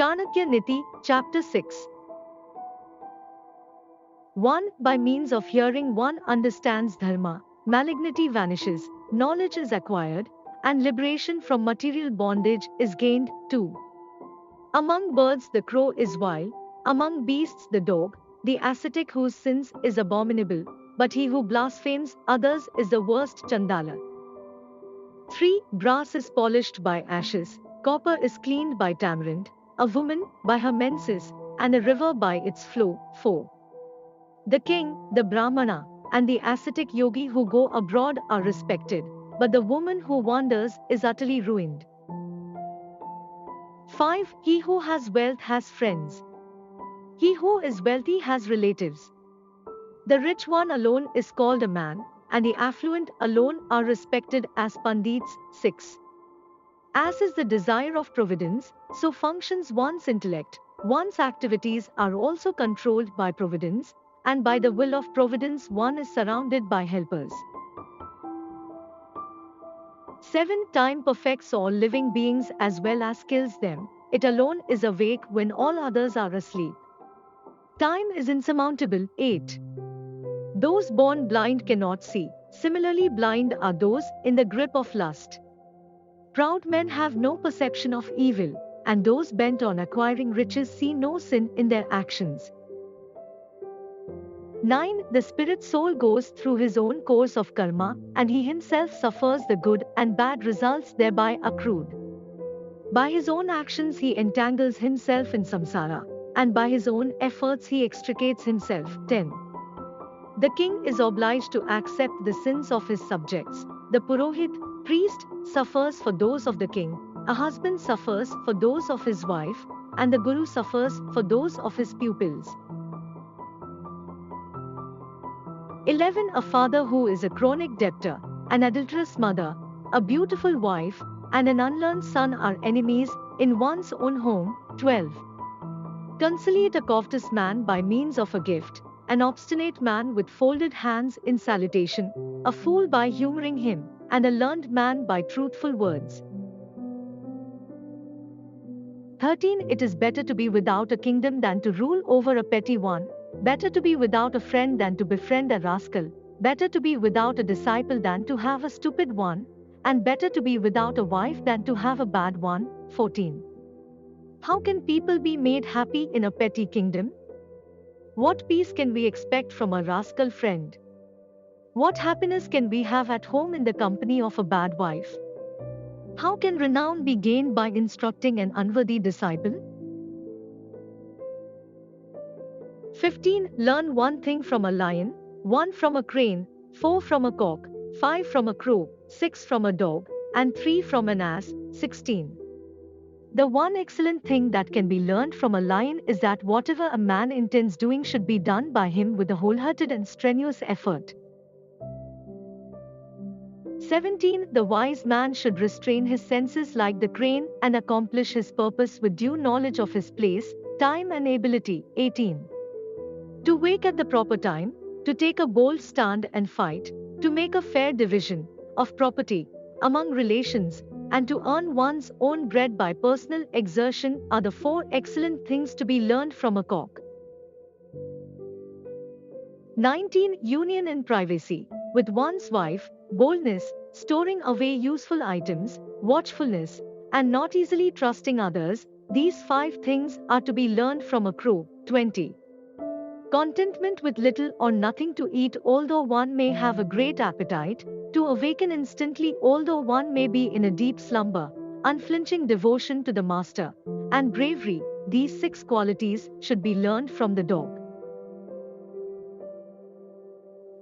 Chanakya Niti, Chapter 6. 1. By means of hearing one understands dharma, malignity vanishes, knowledge is acquired, and liberation from material bondage is gained. 2. Among birds the crow is vile, among beasts the dog, the ascetic whose sins is abominable, but he who blasphemes others is the worst chandala. 3. Brass is polished by ashes, copper is cleaned by tamarind, a woman by her menses, and a river by its flow. 4. The king, the brahmana, and the ascetic yogi who go abroad are respected, but the woman who wanders is utterly ruined. 5. He who has wealth has friends. He who is wealthy has relatives. The rich one alone is called a man, and the affluent alone are respected as pandits. 6. As is the desire of providence, so functions one's intellect. One's activities are also controlled by providence, and by the will of providence one is surrounded by helpers. 7. Time perfects all living beings as well as kills them. It alone is awake when all others are asleep. Time is insurmountable. 8. Those born blind cannot see. Similarly blind are those in the grip of lust. Proud men have no perception of evil, and those bent on acquiring riches see no sin in their actions. 9. The spirit soul goes through his own course of karma, and he himself suffers the good and bad results thereby accrued. By his own actions he entangles himself in samsara, and by his own efforts he extricates himself. 10. The king is obliged to accept the sins of his subjects. The purohit, priest, suffers for those of the king, a husband suffers for those of his wife, and the guru suffers for those of his pupils. 11. A father who is a chronic debtor, an adulterous mother, a beautiful wife, and an unlearned son are enemies in one's own home. 12. Conciliate a covetous man by means of a gift, an obstinate man with folded hands in salutation, a fool by humoring him, and a learned man by truthful words. 13. It is better to be without a kingdom than to rule over a petty one, better to be without a friend than to befriend a rascal, better to be without a disciple than to have a stupid one, and better to be without a wife than to have a bad one. 14. How can people be made happy in a petty kingdom? What peace can we expect from a rascal friend? What happiness can we have at home in the company of a bad wife? How can renown be gained by instructing an unworthy disciple? 15. Learn one thing from a lion, 1 from a crane, 4 from a cock, 5 from a crow, 6 from a dog, and 3 from an ass. 16. The one excellent thing that can be learned from a lion is that whatever a man intends doing should be done by him with a wholehearted and strenuous effort. 17. The wise man should restrain his senses like the crane and accomplish his purpose with due knowledge of his place, time and ability. 18. To wake at the proper time, to take a bold stand and fight, to make a fair division of property among relations, and to earn one's own bread by personal exertion are the 4 excellent things to be learned from a cock. 19. Union in privacy with one's wife, boldness, storing away useful items, watchfulness, and not easily trusting others, these 5 things are to be learned from a crow. 20. Contentment with little or nothing to eat although one may have a great appetite, to awaken instantly although one may be in a deep slumber, unflinching devotion to the master, and bravery, these 6 qualities should be learned from the dog.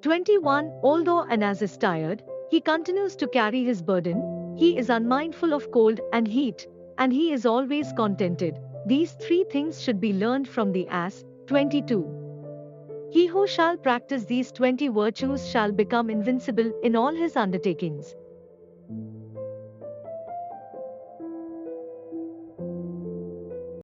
21. Although an ass is tired, he continues to carry his burden, he is unmindful of cold and heat, and he is always contented. These 3 things should be learned from the ass. 22. He who shall practice these 20 virtues shall become invincible in all his undertakings.